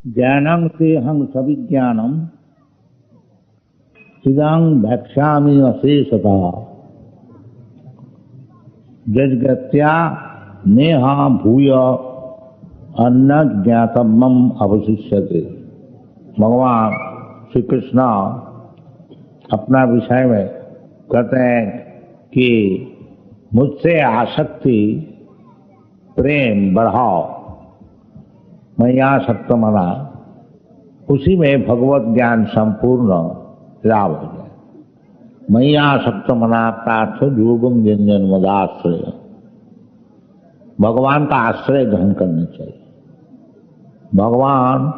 ज्ञानं तेहं सविज्ञानम इदं भक्ष्यामि अशेषतः यज्ञत्या नेहा भूय अन्न ज्ञातव्यम अवशिष्यते। भगवान श्री कृष्ण अपना विषय में कहते हैं कि मुझसे आसक्ति प्रेम बढ़ाओ, मैं यहाँ सक्त मना, उसी में भगवत ज्ञान संपूर्ण लाभ हो जाए। मैं यहाँ सक्त मना प्रार्थ योगम जन मदाश्रय, भगवान का आश्रय ग्रहण करना चाहिए। भगवान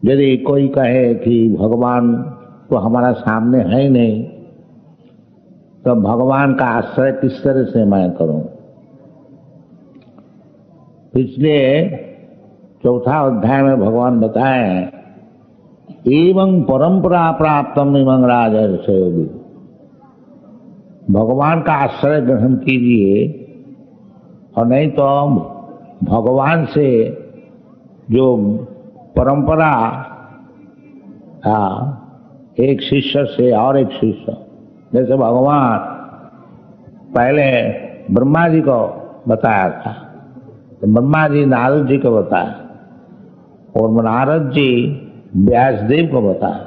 यदि कोई कहे कि भगवान तो हमारा सामने है ही नहीं, तो भगवान का आश्रय किस तरह से मैं करूं? इसलिए चौथा अध्याय में भगवान बताए एवं परंपरा प्राप्तम इमं राजर्षय योगी, भगवान का आश्रय ग्रहण कीजिए, और नहीं तो भगवान से जो परंपरा एक शिष्य से और एक शिष्य, जैसे भगवान पहले ब्रह्मा जी को बताया था, तो ब्रह्मा जी नारद जी को बताया, और नारद जी व्यासदेव को बताया,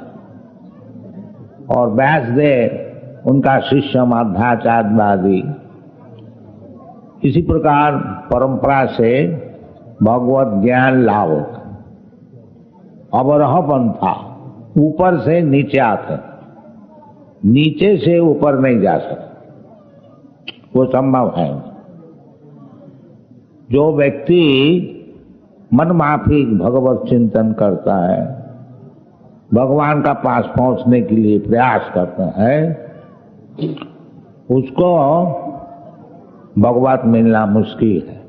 और व्यासदेव उनका शिष्य मध्वाचार्य आदि। इसी प्रकार परंपरा से भगवत ज्ञान लाभ होता। अवरह पंथा, ऊपर से नीचे आते, नीचे से ऊपर नहीं जा सकते, वो संभव है। जो व्यक्ति मन माफिक भगवत चिंतन करता है, भगवान का पास पहुंचने के लिए प्रयास करता है, उसको भगवत मिलना मुश्किल है।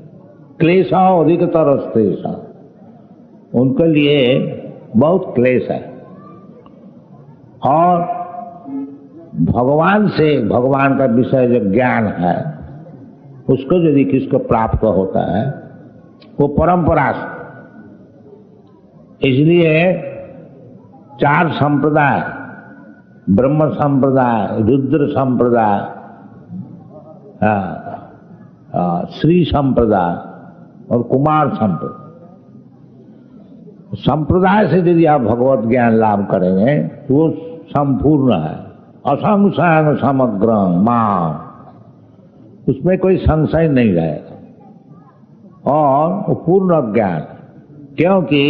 क्लेशा अधिकतर स्तेषा, उनके लिए बहुत क्लेश है। और भगवान से, भगवान का विषय जो ज्ञान है, उसको यदि किसको प्राप्त होता है, वो परंपरा से। इसलिए चार संप्रदाय, ब्रह्म संप्रदाय, रुद्र संप्रदाय, श्री संप्रदाय और कुमार संप्रदाय, संप्रदाय से यदि आप भगवत ज्ञान लाभ करेंगे तो वो संपूर्ण है। असंशय समग्र मां, उसमें कोई संशय नहीं रहेगा, और वो पूर्ण ज्ञान, क्योंकि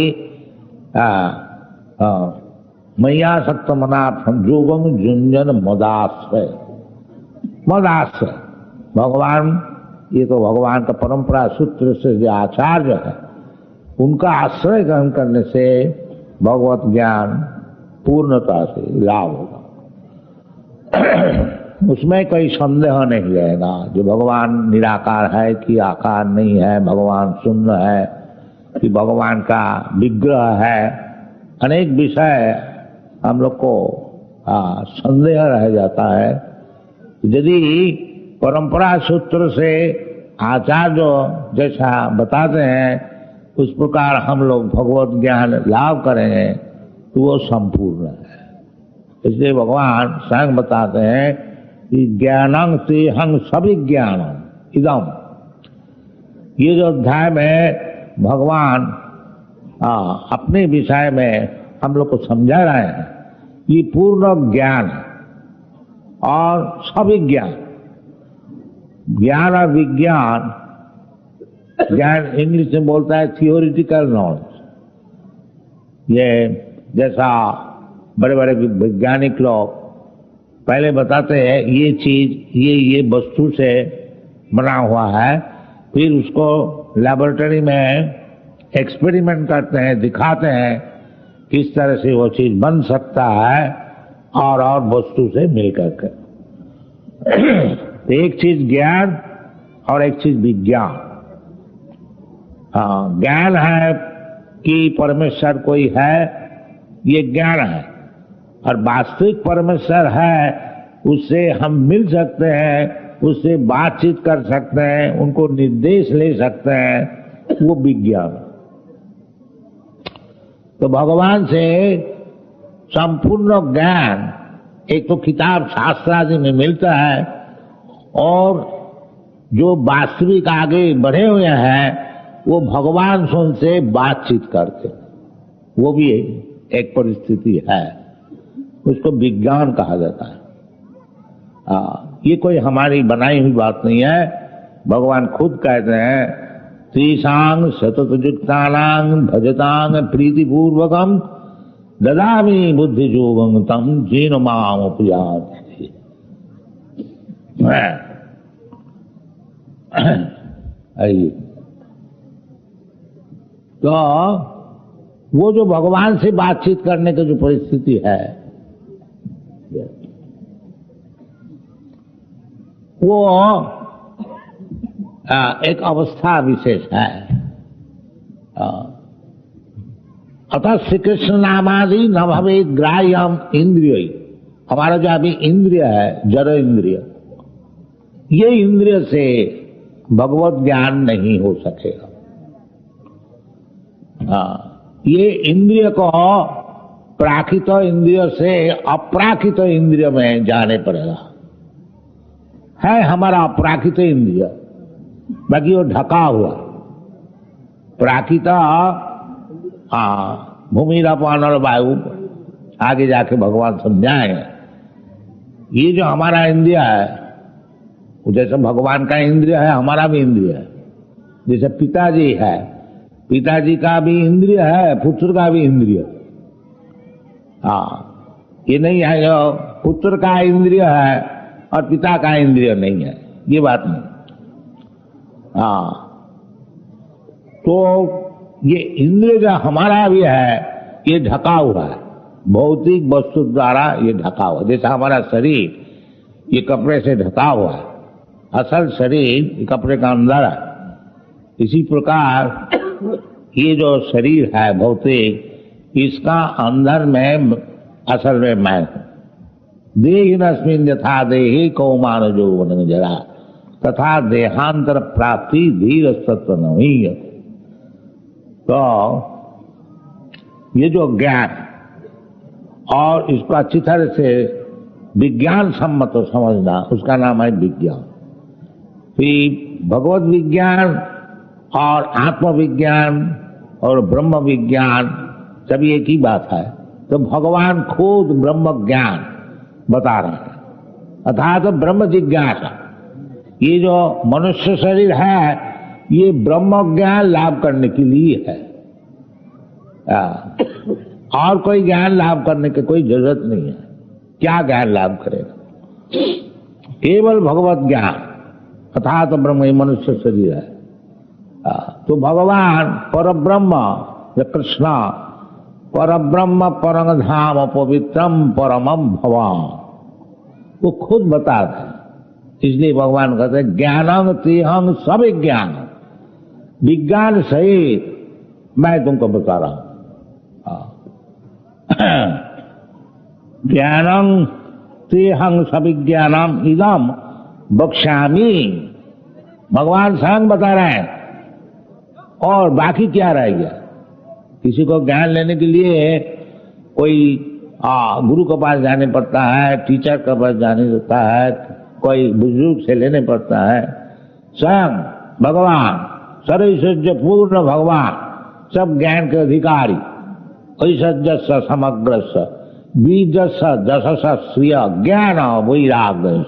मैया सक्त मनार्थम योगम जुंजन मदाश्रय। मदाश्रय भगवान, ये तो भगवान का परंपरा सूत्र से जो आचार्य है, उनका आश्रय ग्रहण करने से भगवत ज्ञान पूर्णता से लाभ होगा। उसमें कोई संदेह नहीं रहेगा। जो भगवान निराकार है कि आकार नहीं है, भगवान शून्य है कि भगवान का विग्रह है, अनेक विषय हम लोग को संदेह रह जाता है। यदि परंपरा सूत्र से आचार्य जैसा बताते हैं, उस प्रकार हम लोग भगवत ज्ञान लाभ करेंगे तो वो संपूर्ण है। इसलिए भगवान स्वयं बताते हैं कि ज्ञानं तेहं सविज्ञानम इदम। ये जो अध्याय में भगवान अपने विषय में हम लोग को समझा रहे हैं, ये पूर्ण ज्ञान और सविज्ञान। ज्ञान और विज्ञान, ज्ञान इंग्लिश में बोलता है थियोरिटिकल नॉलेज। ये जैसा बड़े बड़े वैज्ञानिक लोग पहले बताते हैं ये चीज ये वस्तु से बना हुआ है, फिर उसको लैबोरेटरी में एक्सपेरिमेंट करते हैं, दिखाते हैं किस तरह से वो चीज बन सकता है और वस्तु से मिलकर के। एक चीज ज्ञान और एक चीज विज्ञान। ज्ञान है कि परमेश्वर कोई है, ये ज्ञान है, और वास्तविक परमेश्वर है, उससे हम मिल सकते हैं, उससे बातचीत कर सकते हैं, उनको निर्देश ले सकते हैं, वो विज्ञान। तो भगवान से संपूर्ण ज्ञान एक तो किताब शास्त्र आदि में मिलता है, और जो वास्तविक आगे बढ़े हुए हैं वो भगवान से उनसे बातचीत करते, वो भी एक परिस्थिति है, उसको विज्ञान कहा जाता है। ये कोई हमारी बनाई हुई बात नहीं है, भगवान खुद कहते हैं त्रिशांग सततयुक्तानां भजतांग प्रीतिपूर्वकम ददामि बुद्धि योगं तम येन माम उपयाति। तो वो जो भगवान से बातचीत करने की जो परिस्थिति है वो एक अवस्था विशेष है। अतः श्री कृष्ण नामादि न भवे ग्राह्यम इंद्रिय, हमारा जो अभी इंद्रिय है जड़ इंद्रिय, ये इंद्रिय से भगवत ज्ञान नहीं हो सकेगा। ये इंद्रिय को प्राकृत इंद्रिय से अप्राकृत इंद्रिय में जाने पड़ेगा। है हमारा अप्राकृत इंद्रिय, बाकी वो ढका हुआ प्राकृत भूमिरापान और वायु आगे जाके भगवान समझाएंगे। ये जो हमारा इंद्रिय है, जैसे भगवान का इंद्रिय है हमारा भी इंद्रिय है। जैसे पिताजी है, पिताजी का भी इंद्रिय है, पुत्र का भी इंद्रिय। ये नहीं है जो पुत्र का इंद्रिय है और पिता का इंद्रिय नहीं है, ये बात नहीं। तो ये इंद्रिय जो हमारा भी है ये ढका हुआ है, भौतिक वस्तु द्वारा ये ढका हुआ। जैसे हमारा शरीर ये कपड़े से ढका हुआ है, असल शरीर ये कपड़े का अंदर है। इसी प्रकार ये जो शरीर है भौतिक, इसका अंदर में असल में मैं हूं। देहिनस्मिन् यथा देहि कौमार यौवन जरा तथा देहांतर प्राप्ति धीर सत्व नहीं। तो ये जो ज्ञान और इसको अच्छी तरह से विज्ञान सम्मत समझना, उसका नाम है विज्ञान। फिर भगवत विज्ञान और आत्मविज्ञान और ब्रह्म विज्ञान सब एक ही बात है। तो भगवान खुद ब्रह्म ज्ञान बता रहे हैं, अर्थात ब्रह्म जिज्ञासा। ये जो मनुष्य शरीर है ये ब्रह्म ज्ञान लाभ करने के लिए है, और कोई ज्ञान लाभ करने की कोई जरूरत नहीं है। क्या ज्ञान लाभ करेगा? केवल भगवत ज्ञान, अर्थात ब्रह्म ही मनुष्य शरीर है। तो भगवान परब्रह्म या कृष्ण परब्रह्म परम धाम पवित्रम परमम भवान, वो खुद बताते हैं। इसलिए भगवान कहते हैं ज्ञानंग तेहंग सब ज्ञान, विज्ञान सहित मैं तुमको बता रहा हूं। ज्ञानंग तेहंग सविज्ञानम इदम बक्ष्यामि, भगवान स्वयं बता रहे हैं। और बाकी क्या रह गया? किसी को ज्ञान लेने के लिए कोई गुरु के पास जाने पड़ता है, टीचर के पास जाने पड़ता है, कोई बुजुर्ग से लेने पड़ता है। स्वयं भगवान सर्वैश्वर्य पूर्ण भगवान, सब ज्ञान के अधिकारी, ऐश्वर्य समग्र बीजस दशस श्रिय ज्ञान वैराग्य,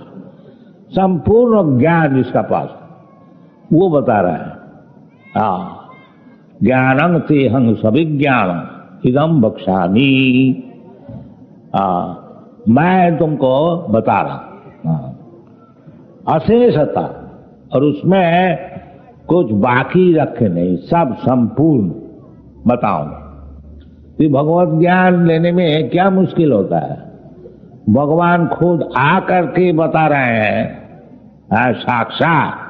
संपूर्ण ज्ञान जिसका पास वो बता रहा है। ज्ञानं तेहं सविज्ञानम इदम बक्ष्यामि, मैं तुमको बता रहा अशेषता, और उसमें कुछ बाकी रखे नहीं, सब संपूर्ण बताऊं। तो भगवत ज्ञान लेने में क्या मुश्किल होता है? भगवान खुद आकर के बता रहे हैं साक्षात।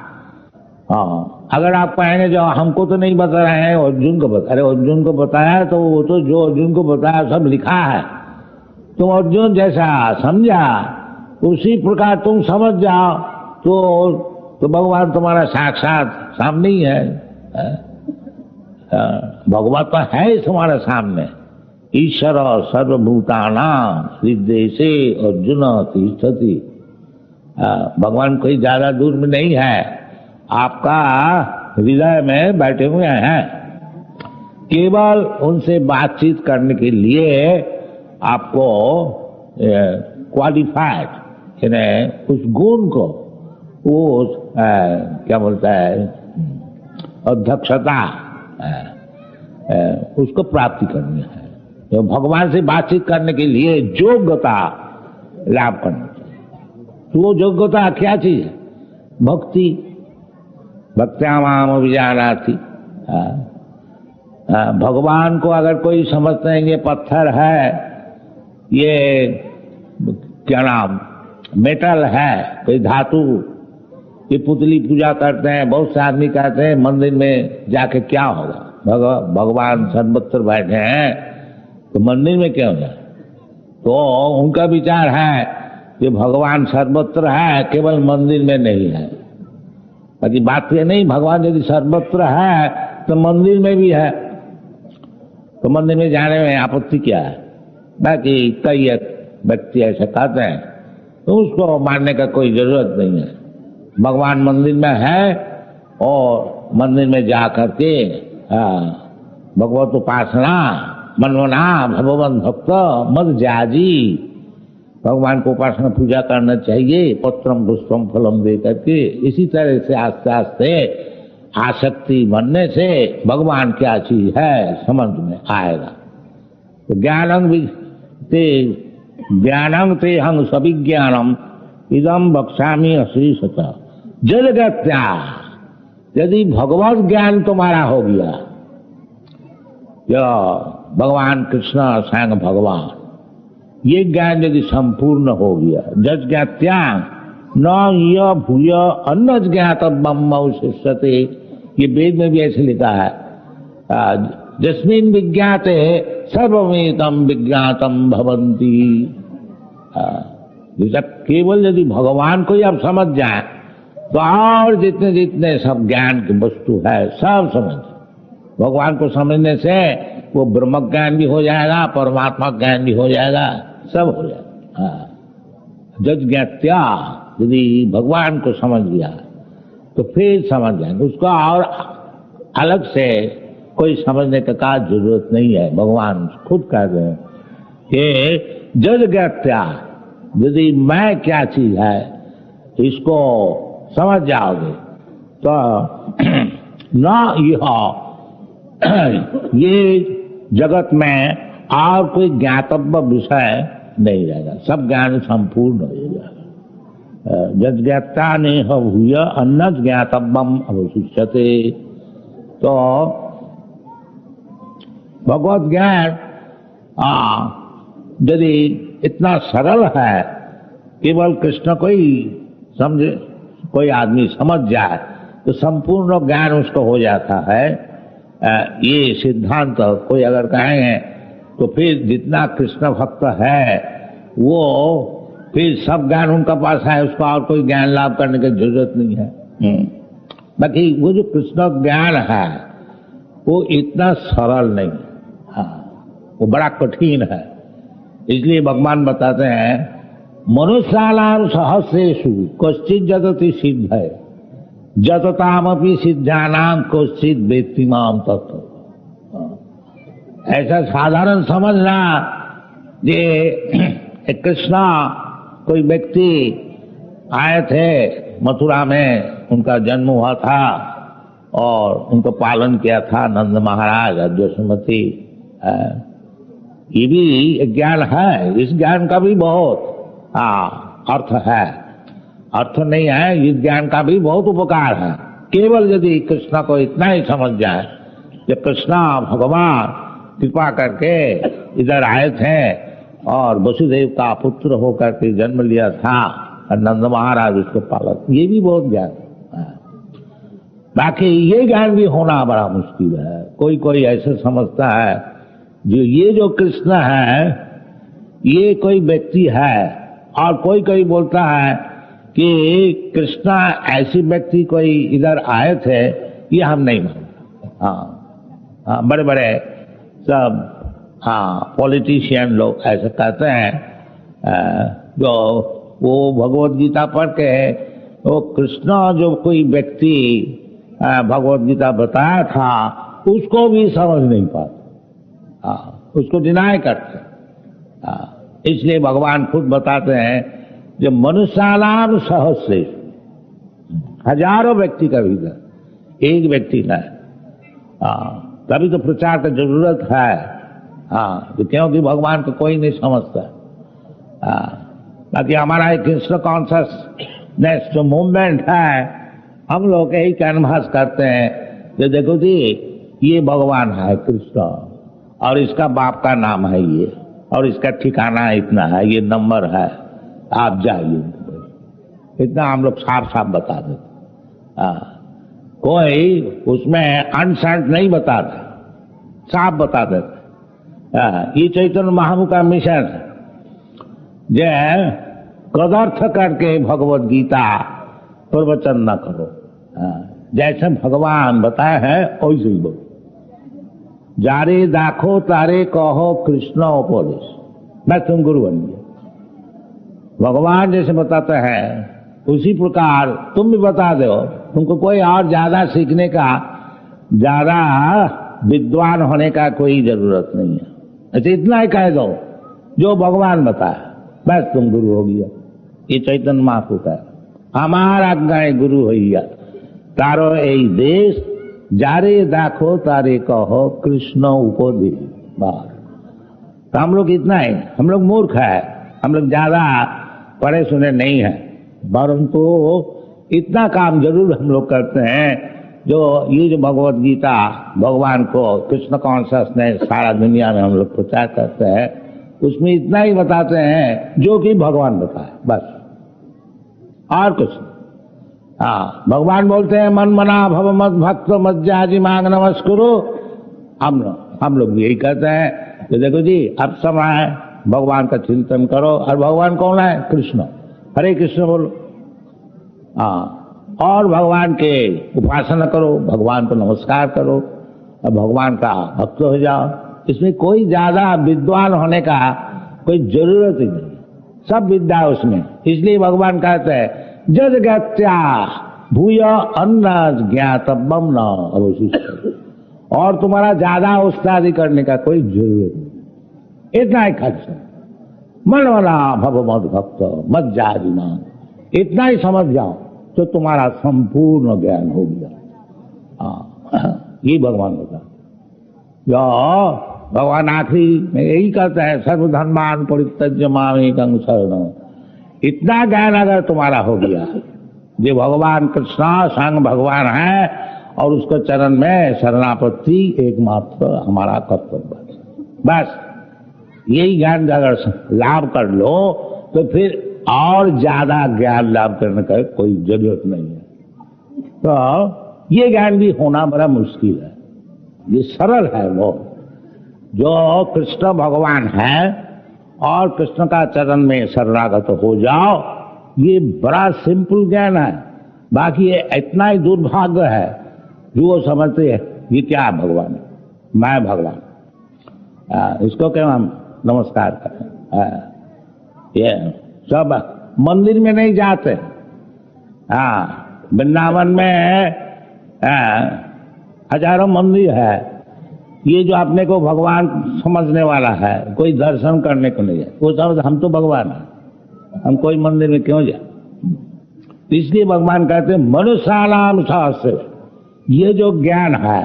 अगर आप कहेंगे जो हमको तो नहीं बता रहे हैं, अर्जुन को बता, अरे अर्जुन को बताया तो वो तो जो अर्जुन को बताया सब लिखा है, तुम अर्जुन जैसा समझा उसी प्रकार तुम समझ जाओ तो भगवान तुम्हारा साक्षात सामने ही है। भगवान तो है ही तुम्हारे सामने, ईश्वर सर्वभूतानां हृदय से अर्जुन तिष्ठति। भगवान कोई ज्यादा दूर में नहीं है, आपका हृदय में बैठे हुए हैं। केवल उनसे बातचीत करने के लिए आपको क्वालिफाइड, यानी उस गुण को, वो क्या बोलता है, अध्यक्षता, उसको प्राप्ति करनी है। तो भगवान से बातचीत करने के लिए योग्यता लाभ करनी चाहिए। तो वो योग्यता क्या चीज है? भक्ति। भक्त्या माम अभिजानाति। भगवान को अगर कोई समझते हैं ये पत्थर है, ये क्या नाम मेटल है, कोई धातु, ये पुतली पूजा करते हैं। बहुत से आदमी कहते हैं मंदिर में जाके क्या होगा, भगवान सर्वत्र बैठे हैं तो मंदिर में क्यों जाए? तो उनका विचार है कि भगवान सर्वत्र है, केवल मंदिर में नहीं है। बाकी बात ये नहीं, भगवान यदि सर्वत्र है तो मंदिर में भी है, तो मंदिर में जाने में आपत्ति क्या है? बाकी कई व्यक्ति ऐसे कहते हैं, तो उसको मानने का कोई जरूरत नहीं है। भगवान मंदिर में है और मंदिर में जा करके भगवत उपासना मनमना भगवान भक्त मद जाजी, भगवान को उपासना पूजा करना चाहिए, पत्रम पुष्पम फलम दे करके। इसी तरह से आस्ते आस्ते आसक्ति बनने से भगवान क्या चीज है समझ में आएगा। तो ज्ञानं ते हंग सविज्ञानम इदम बक्सामी अश्री सता जलगत्या। यदि भगवत ज्ञान तुम्हारा हो गया, भगवान कृष्ण स्वयं भगवान, ये ज्ञान यदि संपूर्ण हो गया, जज ज्ञात्या न य भूय अन्न ज्ञातव्यम अवशिष्यते, ये वेद में भी ऐसे लिखा है, जस्मिन् विज्ञाते सर्वमेतम विज्ञातम भवन्ति। जब केवल यदि भगवान को ही आप समझ जाए तो और जितने जितने सब ज्ञान की वस्तु है सब समझ। भगवान को समझने से वो ब्रह्म ज्ञान भी हो जाएगा, परमात्मा ज्ञान भी हो जाएगा, सब हो जाएगा। जज ज्ञात्या, यदि भगवान को समझ लिया तो फिर समझ जाएंगे, उसको और अलग से कोई समझने का जरूरत नहीं है। भगवान खुद कहते हैं कि जज ज्ञात्या, यदि मैं क्या चीज है इसको समझ जाओगे तो न ये जगत में और कोई ज्ञातव्य विषय नहीं रहेगा, सब ज्ञान संपूर्ण हो जाएगा। जज ज्ञाता ने भूय अन्न ज्ञातव्यम अवशिष्यते। तो भगवत ज्ञान यदि इतना सरल है, केवल कृष्ण को ही समझे, कोई आदमी समझ जाए तो संपूर्ण ज्ञान उसको हो जाता है। ये सिद्धांत कोई अगर कहेंगे तो फिर जितना कृष्ण भक्त है वो फिर सब ज्ञान उनका पास है, उसको और कोई ज्ञान लाभ करने की जरूरत नहीं है। बाकी वो जो कृष्ण ज्ञान है वो इतना सरल नहीं, वो बड़ा कठिन है। इसलिए भगवान बताते हैं मनुष्याणाम सहस्रेषु कश्चित् जतति सिद्धये जततामपि सिद्धानाम कश्चित् वेत्ति माम तत्व। ऐसा साधारण समझना ये कृष्णा कोई व्यक्ति आए थे मथुरा में, उनका जन्म हुआ था और उनको पालन किया था नंद महाराज यशोमती। ये भी ज्ञान है, इस ज्ञान का भी बहुत अर्थ है, अर्थ नहीं है, इस ज्ञान का भी बहुत उपकार है। केवल यदि कृष्ण को इतना ही समझ जाए कि कृष्णा भगवान कृपा करके इधर आए थे और वसुदेव का पुत्र होकर के जन्म लिया था और नंद महाराज उसको पालक, ये भी बहुत ज्ञान है। बाकी ये ज्ञान भी होना बड़ा मुश्किल है। कोई कोई ऐसे समझता है जो ये जो कृष्ण है ये कोई व्यक्ति है, और कोई कोई बोलता है कि कृष्णा ऐसी व्यक्ति कोई इधर आए थे, ये हम नहीं मानते। हाँ, बड़े बड़े सब हाँ, पॉलिटिशियन लोग ऐसे कहते हैं, जो वो भगवत गीता पढ़ के वो कृष्ण जो कोई व्यक्ति भगवत गीता बताया था उसको भी समझ नहीं पाते, उसको डिनाई करते। इसलिए भगवान खुद बताते हैं जो मनुष्यानाम सहस्रे, हजारों व्यक्ति का भीतर एक व्यक्ति का है। तभी तो प्रचार की जरूरत है। क्योंकि भगवान को कोई नहीं समझता। बाकी हमारा एक कृष्ण कॉन्शियसनेस जो मूवमेंट है, हम लोग यही कैनवास करते हैं कि देखो जी ये भगवान है कृष्ण, और इसका बाप का नाम है ये, और इसका ठिकाना इतना है, ये नंबर है, आप जाइए। इतना हम लोग साफ साफ बता देते। कोई उसमें अनसेंट नहीं बताता, साफ बता देते। ये चैतन्य महाप्रभु का मिशन है, जो कदर्थ करके भगवत गीता प्रवचन न करो। जैसे भगवान बताए हैं वैसे ही बोलो। जारे दाखो तारे कहो कृष्ण उपदेश, मैं तुम गुरु बन गया। भगवान जैसे बताते हैं उसी प्रकार तुम भी बता दो। तुमको कोई और ज्यादा सीखने का, ज्यादा विद्वान होने का कोई जरूरत नहीं है। अच्छा इतना ही कह दो जो भगवान बताया, बस तुम गुरु हो गया। ये चैतन्य महाप्रभु का हमारा आज्ञा गुरु हो गया। तारो यही देश जारे दाखो तारे कहो कृष्ण उपदेश। तो हम लोग इतना है, हम लोग मूर्ख है, हम लोग ज्यादा पढ़े सुने नहीं है, परंतु इतना काम जरूर हम लोग करते हैं। जो ये जो भगवत गीता भगवान को कृष्ण कॉन्शियसनेस सारा दुनिया में हम लोग प्रचार करते हैं, उसमें इतना ही बताते हैं जो कि भगवान बताए, बस और कुछ नहीं। भगवान बोलते हैं मन मना भव मत भक्त मज्जाजी मांग नमस्कुरु। हम लोग भी यही कहते हैं कि देखो जी अब समय है, भगवान का चिंतन करो। और भगवान कौन है? कृष्ण। हरे कृष्ण बोलो। और भगवान के उपासना करो, भगवान को नमस्कार करो और भगवान का भक्त हो जाओ। इसमें कोई ज्यादा विद्वान होने का कोई जरूरत ही नहीं, सब विद्या उसमें। इसलिए भगवान कहते हैं जद गत्या भूय अन्न ज्ञातव्यम न अवशिष्ट। और तुम्हारा ज्यादा उस्तादी करने का कोई जरूरत नहीं, इतना ही खर्च। मन वाला भव मद भक्त मत जारिमा, इतना ही समझ जाओ तो तुम्हारा संपूर्ण ज्ञान हो गया। ये भगवान बता। जो भगवान आखिरी में यही कहते हैं सर्वधर्मान परित्यज्य मामेकं शरणं। इतना ज्ञान अगर तुम्हारा हो गया, जो भगवान कृष्ण संग भगवान है और उसके चरण में शरणापत्ति एकमात्र हमारा कर्तव्य है, बस यही ज्ञान अगर लाभ कर लो तो फिर और ज्यादा ज्ञान लाभ करने का कोई जरूरत नहीं है। तो ये ज्ञान भी होना बड़ा मुश्किल है। ये सरल है, वो जो कृष्ण भगवान है और कृष्ण का चरण में शरणागत हो जाओ, ये बड़ा सिंपल ज्ञान है। बाकी ये इतना ही दुर्भाग्य है जो वो समझते हैं ये क्या भगवान है, मैं भगवान, इसको क्या हम नमस्कार करें। ये सब मंदिर में नहीं जाते। वृंदावन में हजारों मंदिर है। ये जो अपने को भगवान समझने वाला है, कोई दर्शन करने को नहीं है, वो समझ हम तो भगवान है, हम कोई मंदिर में क्यों जाए। इसलिए भगवान कहते हैं मनुष्यानाम सहस्र। ये जो ज्ञान है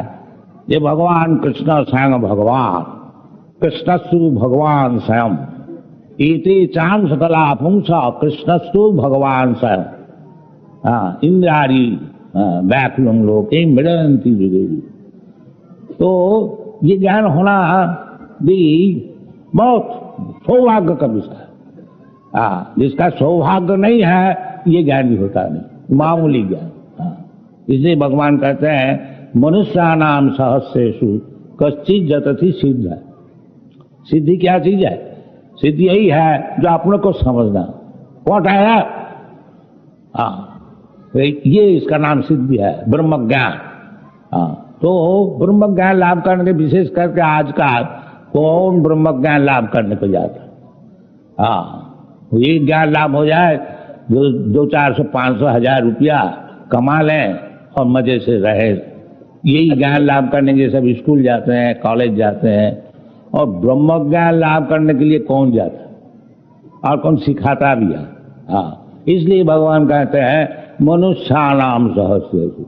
ये भगवान कृष्ण स्वयं भगवान, कृष्णस्तु भगवान स्वयं इति चाम सकला पुंसा कृष्णस्तु भगवान स्वयं। इंद्रारी व्याकुलम लोके मृडयन्ति जुगेषु। तो ये ज्ञान होना भी बहुत सौभाग्य का विषय है। जिसका सौभाग्य नहीं है ये ज्ञान भी होता नहीं, मामूली ज्ञान। इसलिए भगवान कहते हैं मनुष्यानाम सहस्रेषु कश्चित् जतति सिद्ध। सिद्धि क्या चीज है? सिद्धि यही है जो अपने को समझना। व्हाट है? ये इसका नाम सिद्धि है, ब्रह्म ज्ञान। तो ब्रह्म ज्ञान लाभ करने के विशेष करके आज का कौन ब्रह्म ज्ञान लाभ करने को जाता है? हाँ, ये ज्ञान लाभ हो जाए, जो 200-400-500-1000 रुपया कमा लें और मजे से रहे, यही ज्ञान लाभ करने के सब स्कूल जाते हैं, कॉलेज जाते हैं। और ब्रह्म ज्ञान लाभ करने के लिए कौन जाता है और कौन सिखाता भी है? हाँ, इसलिए भगवान कहते हैं मनुष्याणाम सहस्रेषु।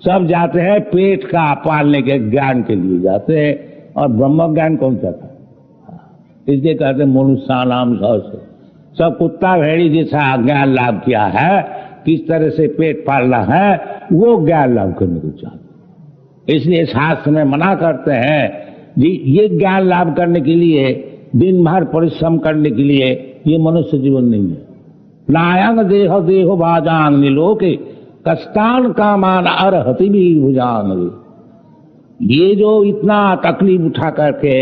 सब जाते हैं पेट का पालने के ज्ञान के लिए जाते हैं, और ब्रह्म ज्ञान कौन चाहता है? इसलिए कहते हैं मनुष्याणाम सहस्रेषु। सब कुत्ता भेड़ी जैसा ज्ञान लाभ किया है, किस तरह से पेट पालना है, वो ज्ञान लाभ करने को चाहते। इसलिए शास्त्र में मना करते हैं जी, ये ज्ञान लाभ करने के लिए दिन भर परिश्रम करने के लिए ये मनुष्य जीवन नहीं है। नायंग देह देहो भाजांग निलोके कष्टान कामान अर्हति भी भुजांग। ये जो इतना तकलीफ उठा करके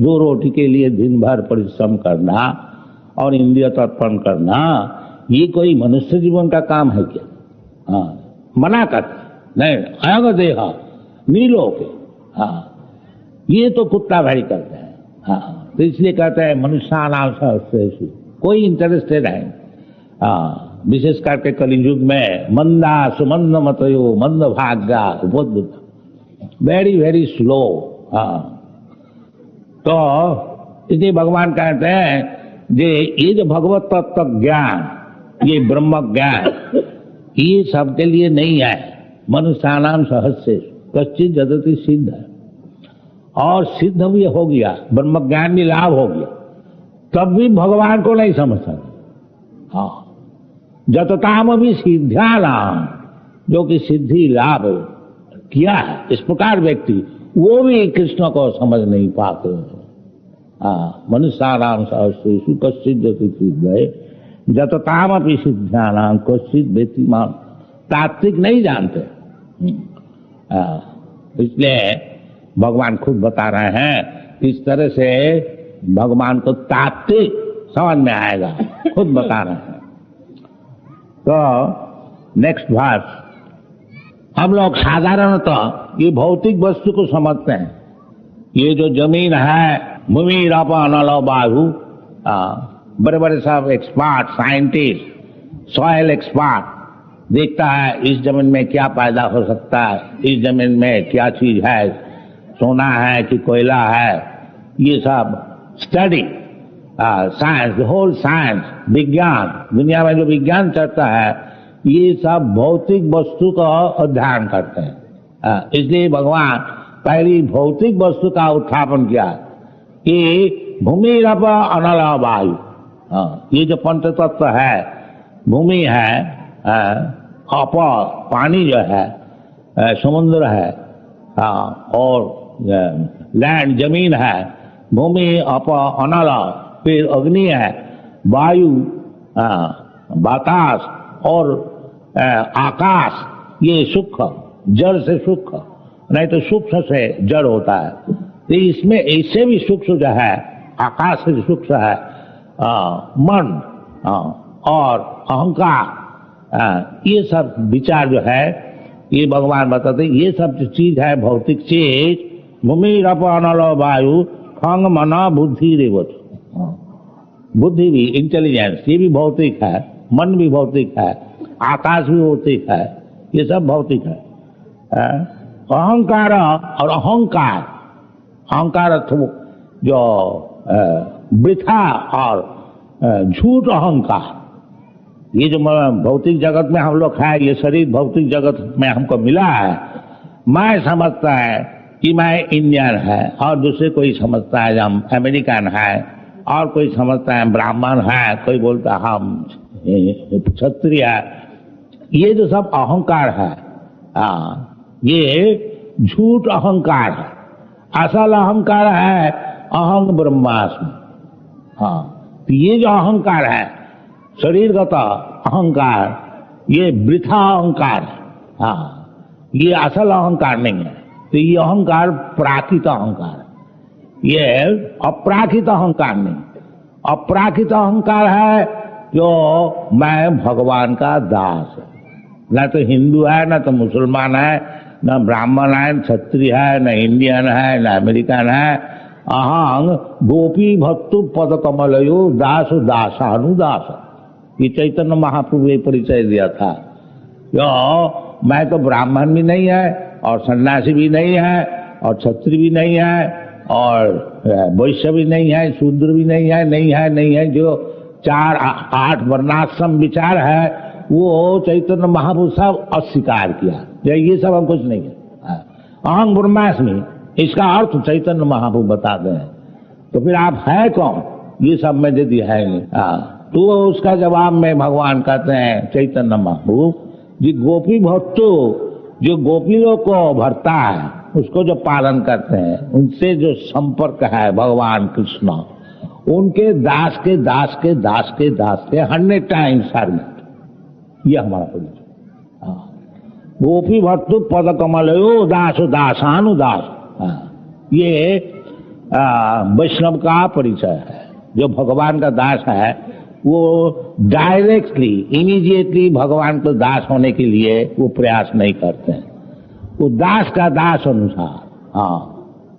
2 रोटी के लिए दिन भर परिश्रम करना और इंद्रिय तर्पण करना, ये कोई मनुष्य जीवन का काम है क्या? हाँ, मना करते नहीं, अयंग देह नीलोके। हाँ, ये तो कुत्ता भाई करते हैं। हाँ, तो इसलिए कहते हैं मनुष्याणाम सहस्रेषु। कोई इंटरेस्टेड है? हाँ, विशेष करके कलियुग में मंदा सुमंद मतयो मंद भाग्या उपद्रुत, वेरी वेरी स्लो। हाँ, तो इसलिए भगवान कहते हैं ये जो भगवत तत्व ज्ञान, ये ब्रह्म ज्ञान, ये सबके लिए नहीं है। मनुष्याणाम सहस्रेषु कश्चित् जदति सिद्ध है, और सिद्ध भी हो गया, ब्रह्म ज्ञान भी लाभ हो गया, तब भी भगवान को नहीं समझ सकते। हाँ, जतताम भी सिद्ध्यानाम, जो कि सिद्धि लाभ किया है, इस प्रकार व्यक्ति वो भी कृष्ण को समझ नहीं पाते। हाँ, मनुष्याणाम सहस्रेषु कश्चित् जदति सिद्ध है, जतताम भी सिद्ध्यानाम कश्चित् वेत्तिमाम। तात्विक नहीं जानते। इसलिए भगवान खुद बता रहे हैं किस तरह से भगवान को तात्विक समझ में आएगा, खुद बता रहे हैं। तो नेक्स्ट वर्स, हम लोग साधारणतः ये भौतिक वस्तु को समझते हैं। ये जो जमीन है, भूमि रप अनल वायु, बड़े बड़े सब एक्सपर्ट साइंटिस्ट, सॉइल एक्सपर्ट देखता है इस जमीन में क्या पैदा हो सकता है, इस जमीन में क्या चीज है, सोना है कि कोयला है, ये सब स्टडी साइंस, होल साइंस, विज्ञान, दुनिया में जो विज्ञान चलता है, ये सब भौतिक वस्तु का अध्ययन करते हैं। इसलिए भगवान पहली भौतिक वस्तु का उत्थापन किया कि भूमि रप अनल वायु। ये जो पंच तत्व है, भूमि है, अप पानी जो है, समुद्र है, और लैंड जमीन है, भूमि अप अनल, फिर अग्नि है, वायु, बतास और आकाश, ये सूक्ष्म, जड़ से सूक्ष्म, नहीं तो सूक्ष्म से जड़ होता है। तो इसमें इससे भी सूक्ष्म जो है, आकाश से सूक्ष्म है मन और अहंकार। ये सब विचार जो है, ये भगवान बताते, ये सब जो चीज है भौतिक चीज, भूमि रप अनल वायु खंग मना बुद्धि रेवत। बुद्धि भी, इंटेलिजेंस, ये भी भौतिक है, मन भी भौतिक है, आकाश भी भौतिक है, ये सब भौतिक है। अहंकार और अहंकार, अहंकार जो वृथा और झूठ अहंकार, ये जो भौतिक जगत में हम लोग है, ये शरीर भौतिक जगत में हमको मिला है। मैं समझता है कि मैं इंडियन है, और दूसरे कोई समझता है हम अमेरिकन है, और कोई समझता है ब्राह्मण है, कोई बोलता है हम क्षत्रिय है। ये जो सब अहंकार है, ये झूठ अहंकार है। असल अहंकार है अहंग ब्रह्मास्मि। तो ये जो अहंकार है, शरीरगत अहंकार, ये वृथा अहंकार है। ये असल अहंकार नहीं है। तो ये अहंकार प्राकृत अहंकार है, ये अपराकृत अहंकार नहीं। अपराकृत अहंकार है जो मैं भगवान का दास है। न तो हिंदू है, न तो मुसलमान है, न ब्राह्मण है, न क्षत्रिय है, न इंडियन है, न अमेरिकन है। अहंग गोपी भक्तु पद कमलयो दास दासानुदास। ये चैतन्य महाप्रभु ने परिचय दिया था। मैं तो ब्राह्मण भी नहीं है और सन्यासी भी नहीं है और क्षत्रिय भी नहीं है और वैश्य भी नहीं है, शूद्र भी नहीं है। जो 4-8 वर्णाश्रम विचार है वो चैतन्य महाप्रभु सब अस्वीकार किया। ये सब हम कुछ नहीं है। अहं ब्रह्मास्मि, इसका अर्थ चैतन्य महाप्रभु बताते हैं। तो फिर आप है कौन? ये सब में यदि है नहीं। तो उसका जवाब में भगवान कहते हैं चैतन्य महाप्रभु जी, गोपी भक्तों जो गोपियों को भरता है, उसको जो पालन करते हैं, उनसे जो संपर्क है भगवान कृष्ण, उनके दास के दास के दास के दास के 100 टाइम्स सर्वेंट। ये हमारा परिचय। गोपी भक्तु पद कमलयो दास दासानुदास। ये वैष्णव का परिचय है। जो भगवान का दास है वो डायरेक्टली इमीडिएटली भगवान को दास होने के लिए वो प्रयास नहीं करते हैं। वो दास का दास अनुसार।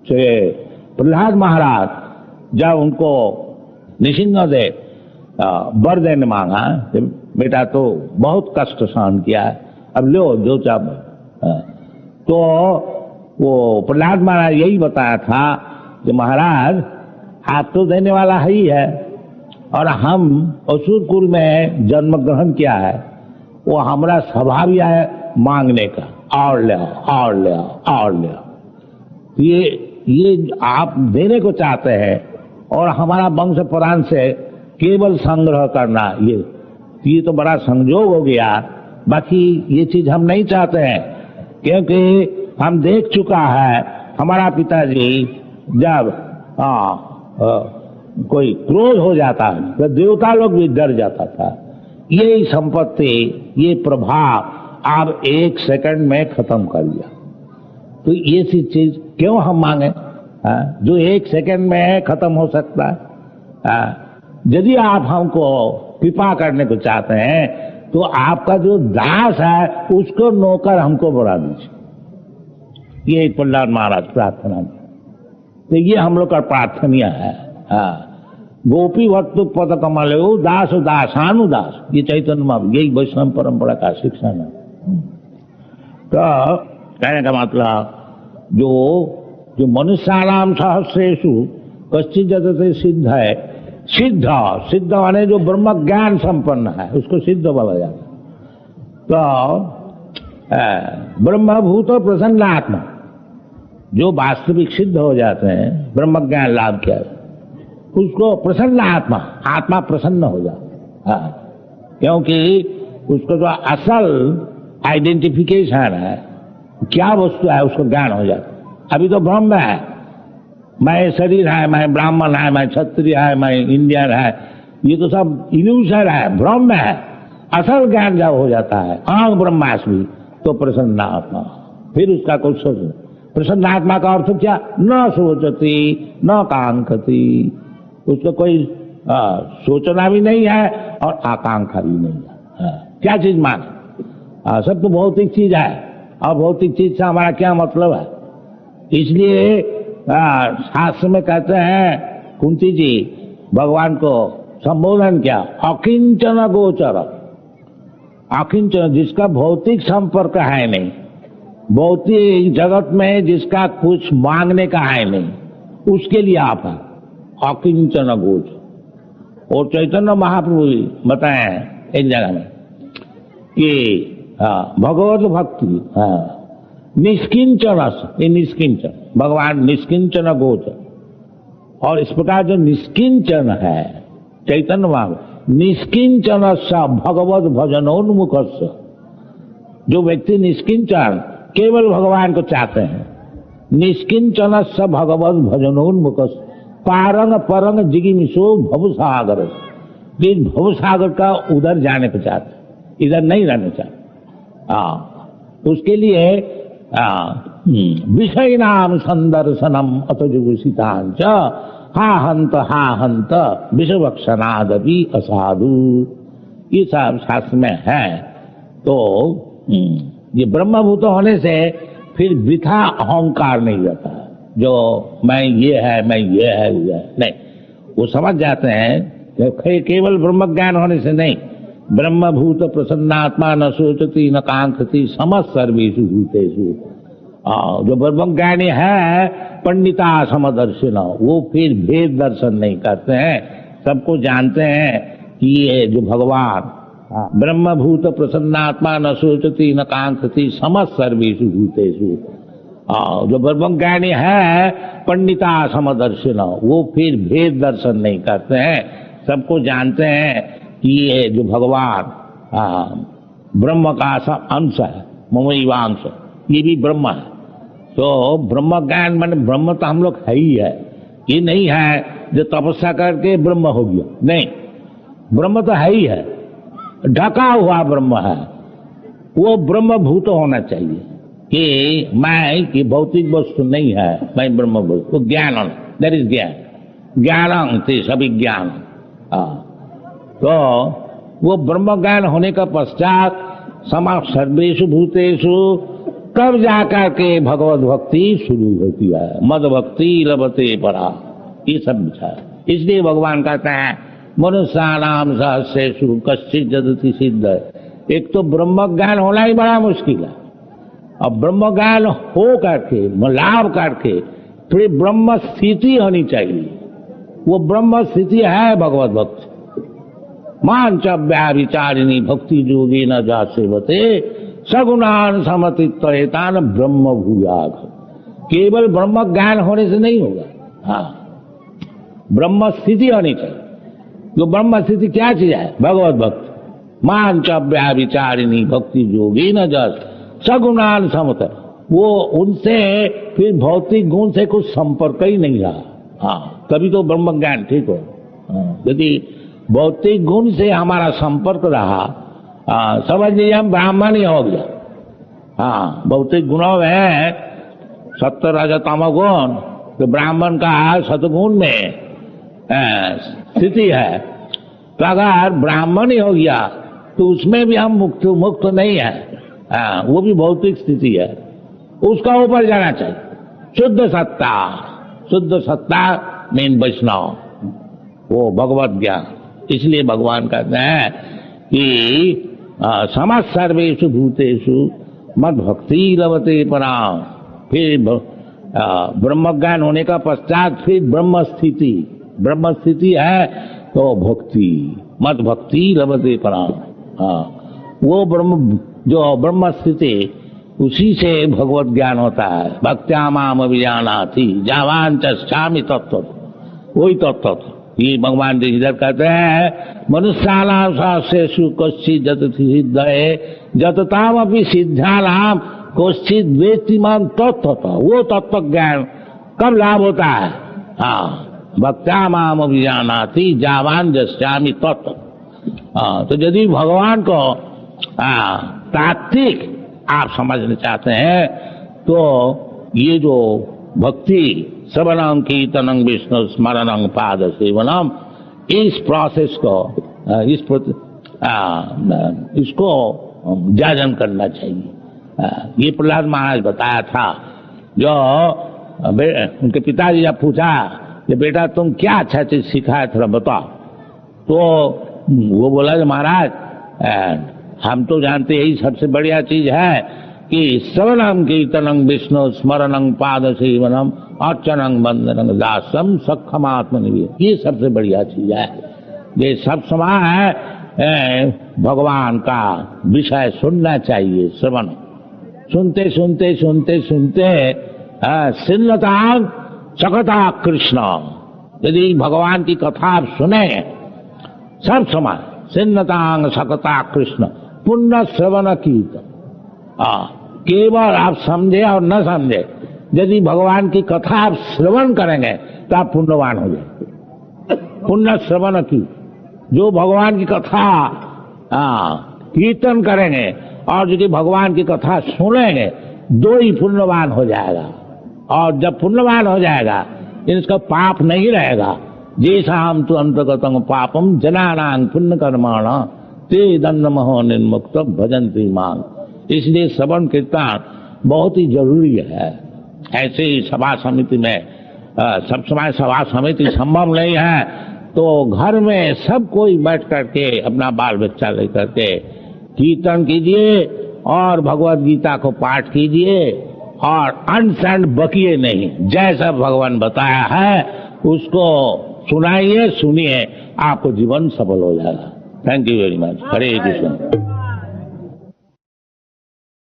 श्री प्रहलाद महाराज जब उनको नृसिंहदेव वर देने मांगा, बेटा तो बहुत कष्ट सहन किया है, अब लो जो चाह। तो वो प्रहलाद महाराज यही बताया था कि महाराज आप तो देने वाला ही है और हम असुर कुल में जन्म ग्रहण किया है, वो हमारा स्वभाव ही है मांगने का, और ले आओ और ले आओ और ले आओ। ये आप देने को चाहते हैं और हमारा वंश पुराण से केवल संग्रह करना, ये तो बड़ा संजोग हो गया। बाकी ये चीज हम नहीं चाहते हैं, क्योंकि हम देख चुका है हमारा पिताजी जब कोई क्रोध हो जाता है तो देवता लोग भी डर जाता था। ये संपत्ति, ये प्रभाव आप 1 सेकंड में खत्म कर दिया। तो ये सी चीज क्यों हम मांगे जो 1 सेकंड में खत्म हो सकता है। यदि आप हमको कृपा करने को चाहते हैं तो आपका जो दास है उसको नौकर हमको बढ़ा दीजिए। ये प्रहलाद महाराज प्रार्थना में, तो ये हम लोग का प्रार्थनीय है। गोपी भक्तु पद कमलयो दास दासानुदास। ये चैतन्य महाप्रभु, यही वैष्णव परंपरा का शिक्षण है। तो कहने का मतलब जो मनुष्याणाम सहस्रेषु कश्चित् जगते सिद्ध है। सिद्ध माने जो ब्रह्म ज्ञान संपन्न है उसको सिद्ध बोला जाता है। तो ब्रह्मभूत प्रसन्नात्मा, जो वास्तविक सिद्ध हो जाते हैं, ब्रह्म ज्ञान लाभ किया, उसको प्रसन्न आत्मा प्रसन्न हो जाता है। क्योंकि उसको जो असल आइडेंटिफिकेशन है, क्या वस्तु है, उसको ज्ञान हो जाता है। अभी तो ब्रह्म है, मैं शरीर है, मैं ब्राह्मण है, मैं क्षत्रिय है, मैं इंडियन है, ये तो सब इल्यूशन है, भ्रम है। असल ज्ञान जब हो जाता है अहं ब्रह्मास्मि, तो प्रसन्न आत्मा, फिर उसका कुछ सोच। प्रसन्न आत्मा का अर्थ क्या? न सोचती न कांक्षती, उसको कोई सोचना भी नहीं है और आकांक्षा भी नहीं है। क्या चीज मांगे? सब तो भौतिक चीज है, और भौतिक चीज से हमारा क्या मतलब है? इसलिए शास्त्र में कहते हैं, कुंती जी भगवान को संबोधन किया, अकिंचन गोचर। अकिंचन, जिसका भौतिक संपर्क है नहीं, भौतिक जगत में जिसका कुछ मांगने का है नहीं, उसके लिए आप है अकिंचन गोचर। और चैतन्य महाप्रभु बताए एक जगह में कि भगवत भक्ति निष्किंचन, ये निष्किंचन, भगवान निष्किंचन गोचर। और इस प्रकार जो निष्किंचन है चैतन्य महाप्रभु, निष्किंचन स भगवत भजनोन्मुख, जो व्यक्ति निष्किंचन केवल भगवान को चाहते हैं, निष्किंचन स भगवत भजनोन्मुख, पारंग परंग जिगिमिशो भवसागर, जिस भवसागर का उधर जाने को चाहते, इधर नहीं रहना चाहते। उसके लिए विषय नाम संदर्शनम अतजुषितांच हा हंत विषवक्षनादपि असाधु, ये सब शास्त्र में है। तो ये ब्रह्मभूत होने से फिर वृथा अहंकार नहीं रहता है। जो मैं ये है, मैं ये है, नहीं, वो समझ जाते हैं केवल ब्रह्म ज्ञान होने से नहीं। ब्रह्म भूत प्रसन्नात्मा न सोचती न कांक्षति समस्त सर्वेषु भूतेषु। जो ब्रह्म ज्ञानी है पंडिता समदर्शिन, वो फिर भेद दर्शन नहीं करते हैं, सबको जानते हैं कि ये जो भगवान ब्रह्म भूत प्रसन्नात्मा न सोचती न कांक्षति समस्त सर्वेषु भूतेषु। जो ब्रह्म ज्ञानी है पंडिता समदर्शिन, वो फिर भेद दर्शन नहीं करते हैं, सबको जानते हैं कि ये जो भगवान ब्रह्म का अंश है, ममैवांश, ये भी ब्रह्म है। तो ब्रह्म ज्ञान माने ब्रह्म तो हम लोग है ही है, ये नहीं है जो तपस्या करके ब्रह्म हो गया, नहीं, ब्रह्म तो है ही है, ढका हुआ ब्रह्म है। वो ब्रह्म भूत होना चाहिए कि मैं की भौतिक वस्तु नहीं है, मैं ब्रह्म भूत, वो ज्ञान, दैट इज ज्ञान, ज्ञान थे सभी ज्ञान। तो वो ब्रह्म ज्ञान होने का पश्चात समा सर्वेषु भूतेषु तब जाकर के भगवत भक्ति शुरू होती है। मद भक्ति लभते परा, ये सब है। इसलिए भगवान कहते हैं मनुष्यानाम सहस्रेषु कश्चित् जदति सिद्ध। एक तो ब्रह्म ज्ञान होना ही बड़ा मुश्किल है, अब ब्रह्म ज्ञान हो करके लाभ करके फिर ब्रह्म स्थिति होनी चाहिए। वो ब्रह्म स्थिति है भगवत भक्ति। मान च व्याभिचारिणी भक्ति जोगी न जा सेवते सगुणान समतित्वरेतान ब्रह्म भूयाग। केवल ब्रह्म ज्ञान होने से नहीं होगा, ब्रह्म स्थिति होनी चाहिए। जो ब्रह्म स्थिति क्या चीज है? भगवत भक्ति। मान च व्याभिचारिणी भक्ति जोगी न जा सगुणान समत, वो उनसे फिर भौतिक गुण से कुछ संपर्क ही नहीं रहा। तभी तो ब्रह्म ज्ञान ठीक हो। यदि भौतिक गुण से हमारा संपर्क रहा, समझ लीजिए हम ब्राह्मण ही हो गया। भौतिक गुणों में सत्व रज तम गुण, तो ब्राह्मण का सतगुण में स्थिति है। तो अगर ब्राह्मण ही हो गया तो उसमें भी हम मुक्त नहीं है, वो भी भौतिक स्थिति है, उसका ऊपर जाना चाहिए। शुद्ध सत्ता मीन वैष्णव, वो भगवत ज्ञान। इसलिए भगवान कहते हैं कि समस्त सर्वेषु भूतेषु मद भक्ति लभते पराम। फिर ब्रह्म ज्ञान होने का पश्चात फिर ब्रह्म स्थिति है तो भक्ति, मद भक्ति लभते पराम। वो ब्रह्म स्थिति, उसी से भगवत ज्ञान होता है। भक्त्या माम अभिजानाति जावान चामि तत्व, वही तत्व। ये भगवान जी इधर कहते हैं मनुष्यानाम सहस्रेषु कश्चित् जदति सिद्धये जतताम अपि सिद्धानाम कश्चित् वेत्ति मां तत्त्वतः। वो तत्व ज्ञान कब लाभ होता है? भक्त्या माम अभिजानाति जावान जस्यामि तत्व। तो यदि भगवान को तात्विक आप समझना चाहते हैं तो ये जो भक्ति श्रवणं कीर्तनं विष्णु स्मरणं पाद सेवनम, इस प्रोसेस को इसको जाजन करना चाहिए। ये प्रहलाद महाराज बताया था। जो उनके पिताजी जब पूछा कि बेटा तुम क्या अच्छा चीज सीखा है थोड़ा बताओ, तो वो बोला कि महाराज हम तो जानते यही सबसे बढ़िया चीज है कि श्रवणं कीर्तनं विष्णु स्मरणं पाद सेवनम अर्चनं बंदनं दासम सक्षमात्मनिवेदनम्। ये सबसे बढ़िया चीज है। ये सब समय भगवान का विषय सुनना चाहिए। श्रवण सुनते सुनते सुनते सुनते सिन्नतां सकता कृष्ण। यदि भगवान की कथा आप सुने सब समय, सिन्नतां सकता कृष्ण, पुण्य श्रवण कीर्तन। केवल आप समझे और न समझे, यदि भगवान की कथा आप श्रवण करेंगे तो आप पुण्यवान हो जाएंगे। पुण्य श्रवण की, जो भगवान की कथा कीर्तन करेंगे और यदि भगवान की कथा सुनेंगे, दो ही पुण्यवान हो जाएगा। और जब पुण्यवान हो जाएगा इसका पाप नहीं रहेगा। जैसा हम तो अंतर्गतम पापम जनानां पुण्य कर्माणा ते दंडमहो निर्मुक्त भजन्ति मां। इसलिए श्रवण कीर्तन बहुत ही जरूरी है। ऐसे ही सभा समिति में सब समय सभा समिति संभव नहीं है, तो घर में सब कोई बैठ करके अपना बाल बच्चा लेकर के कीर्तन कीजिए और भगवत गीता को पाठ कीजिए और अनशन बकिए नहीं। जैसा भगवान बताया है उसको सुनाइए, सुनिए, आपको जीवन सफल हो जाएगा। Thank you very much. Hare Krishna.